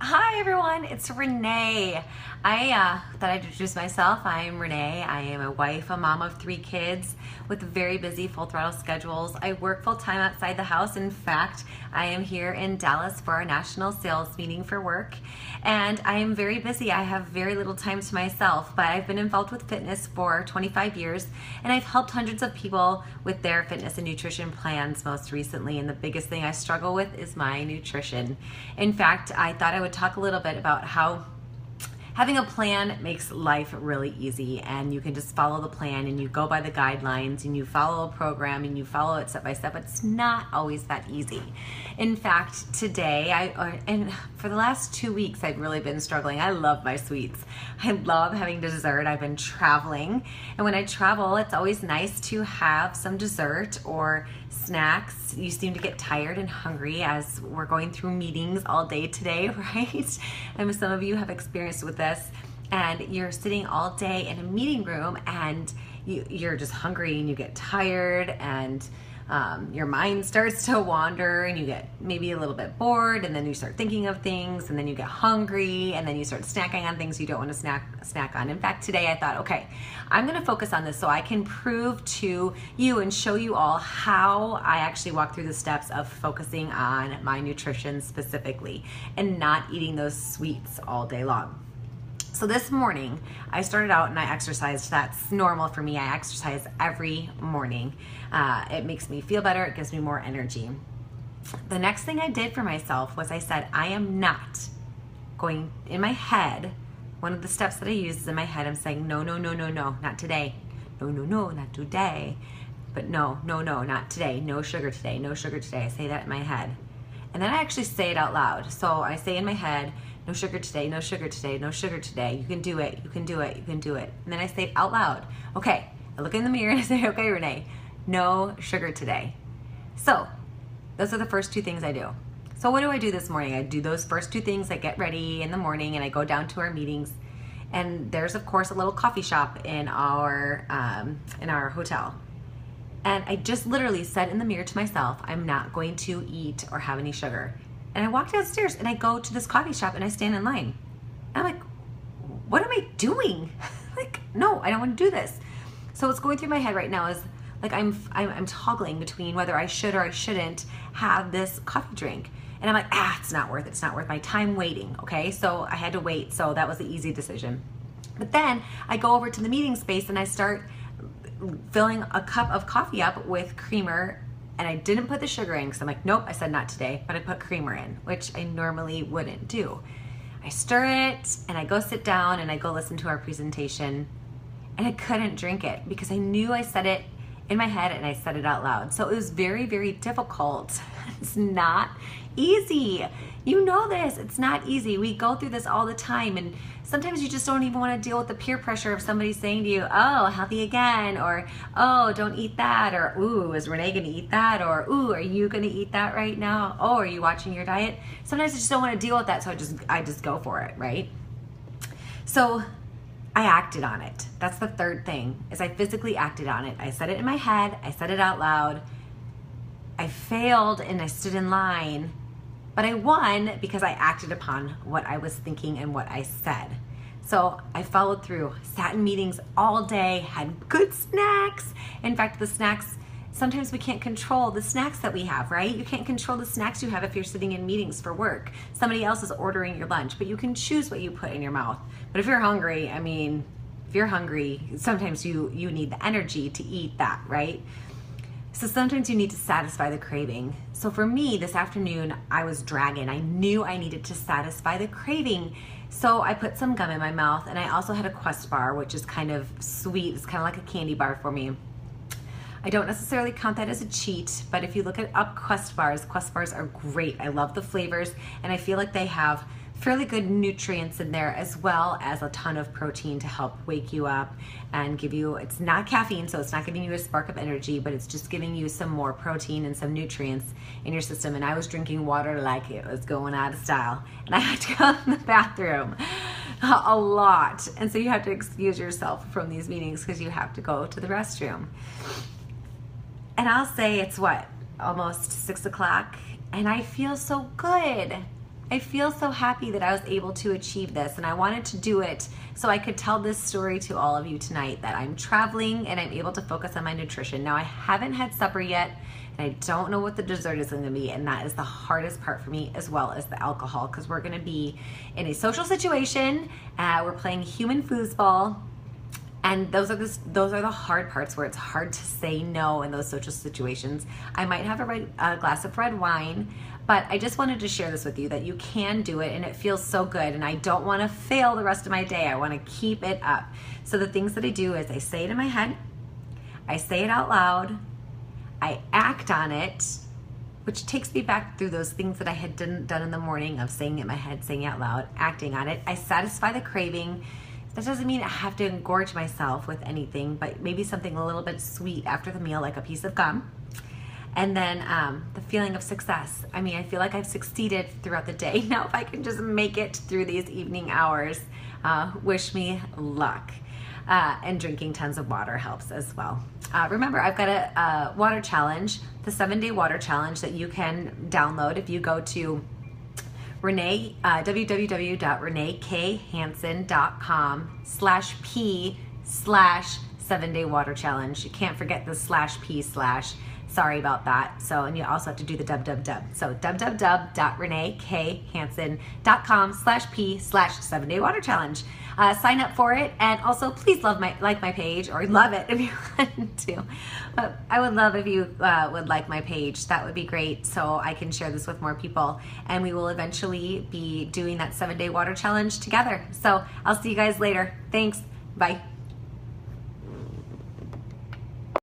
Hi everyone, it's Renee. I thought I'd introduce myself. I am Renee. I am a wife, a mom of 3 kids with very busy full throttle schedules. I work full time outside the house. In fact, I am here in Dallas for our national sales meeting for work, and I am very busy. I have very little time to myself, but I've been involved with fitness for 25 years, and I've helped hundreds of people with their fitness and nutrition plans most recently, and the biggest thing I struggle with is my nutrition. In fact, I thought I would talk a little bit about how having a plan makes life really easy, and you can just follow the plan and you go by the guidelines and you follow a program and you follow it step by step. It's not always that easy. In fact, today, and for the last 2 weeks, I've really been struggling. I love my sweets. I love having dessert. I've been traveling, and when I travel, it's always nice to have some dessert or snacks. You seem to get tired and hungry as we're going through meetings all day today, right? And some of you have experienced with this, and you're sitting all day in a meeting room and you're just hungry and you get tired, and your mind starts to wander and you get maybe a little bit bored, and then you start thinking of things, and then you get hungry, and then you start snacking on things you don't want to snack on. In fact, today I thought, okay, I'm going to focus on this so I can prove to you and show you all how I actually walk through the steps of focusing on my nutrition specifically and not eating those sweets all day long. So this morning, I started out and I exercised. That's normal for me. I exercise every morning. It makes me feel better. It gives me more energy. The next thing I did for myself was I said, I am not going in my head. One of the steps that I use is in my head. I'm saying, no, no, no, no, no, not today. No, no, no, not today. But no, no, no, not today. No sugar today. No sugar today. I say that in my head. And then I actually say it out loud. So I say in my head, no sugar today, no sugar today, no sugar today. You can do it, you can do it, you can do it. And then I say it out loud. Okay, I look in the mirror and I say, okay, Renee, no sugar today. So those are the first 2 things I do. So what do I do this morning? I do those first 2 things. I get ready in the morning and I go down to our meetings. And there's, of course, a little coffee shop in our hotel. And I just literally said in the mirror to myself, I'm not going to eat or have any sugar. And I walk downstairs and I go to this coffee shop and I stand in line. And I'm like, what am I doing? Like, no, I don't want to do this. So what's going through my head right now is like I'm toggling between whether I should or I shouldn't have this coffee drink. And I'm like, it's not worth it. It's not worth my time waiting. Okay, so I had to wait. So that was the easy decision. But then I go over to the meeting space and I start filling a cup of coffee up with creamer. And I didn't put the sugar in because I'm like, nope, I said not today, but I put creamer in, which I normally wouldn't do. I stir it and I go sit down and I go listen to our presentation, and I couldn't drink it because I knew I said it in my head and I said it out loud. So it was very, very difficult. It's not easy. You know this, it's not easy. We go through this all the time, and sometimes you just don't even want to deal with the peer pressure of somebody saying to you, oh, healthy again, or oh, don't eat that, or ooh, is Renee gonna eat that, or ooh, are you gonna eat that right now? Oh, are you watching your diet? Sometimes I just don't want to deal with that, so I just go for it, right? So I acted on it. That's the third thing, is I physically acted on it. I said it in my head, I said it out loud. I failed and I stood in line, but I won because I acted upon what I was thinking and what I said. So I followed through, sat in meetings all day, had good snacks. In fact, the snacks, sometimes we can't control the snacks that we have, right? You can't control the snacks you have if you're sitting in meetings for work. Somebody else is ordering your lunch, but you can choose what you put in your mouth. But if you're hungry, sometimes you need the energy to eat that, right? So sometimes you need to satisfy the craving. So for me, this afternoon, I was dragging. I knew I needed to satisfy the craving. So I put some gum in my mouth, and I also had a Quest bar, which is kind of sweet. It's kind of like a candy bar for me. I don't necessarily count that as a cheat, but if you look up Quest bars are great. I love the flavors, and I feel like they have fairly good nutrients in there, as well as a ton of protein to help wake you up and give you, it's not caffeine, so it's not giving you a spark of energy, but it's just giving you some more protein and some nutrients in your system. And I was drinking water like it was going out of style, and I had to go in the bathroom a lot. And so you have to excuse yourself from these meetings because you have to go to the restroom. And I'll say it's almost 6 o'clock, and I feel so good. I feel so happy that I was able to achieve this, and I wanted to do it so I could tell this story to all of you tonight, that I'm traveling and I'm able to focus on my nutrition. Now, I haven't had supper yet, and I don't know what the dessert is going to be, and that is the hardest part for me, as well as the alcohol, because we're going to be in a social situation. We're playing human foosball. And those are the hard parts, where it's hard to say no in those social situations. I might have a glass of red wine, but I just wanted to share this with you, that you can do it, and it feels so good, and I don't want to fail the rest of my day. I want to keep it up. So the things that I do is I say it in my head, I say it out loud, I act on it, which takes me back through those things that I had done in the morning, of saying it in my head, saying it out loud, acting on it. I satisfy the craving. That doesn't mean I have to engorge myself with anything, but maybe something a little bit sweet after the meal, like a piece of gum. And then the feeling of success. I mean, I feel like I've succeeded throughout the day. Now, if I can just make it through these evening hours, wish me luck. And drinking tons of water helps as well. Remember, I've got a water challenge, the 7-day water challenge, that you can download if you go to www.reneekhansen.com/p/7-day water challenge. You can't forget the /p/. Sorry about that. So, and you also have to do the www. So www.reneekhansen.com/p/7-day water challenge. Sign up for it, and also please like my page, or love it if you want to. But I would love if you would like my page. That would be great, so I can share this with more people, and we will eventually be doing that 7-day water challenge together. So I'll see you guys later. Thanks. Bye.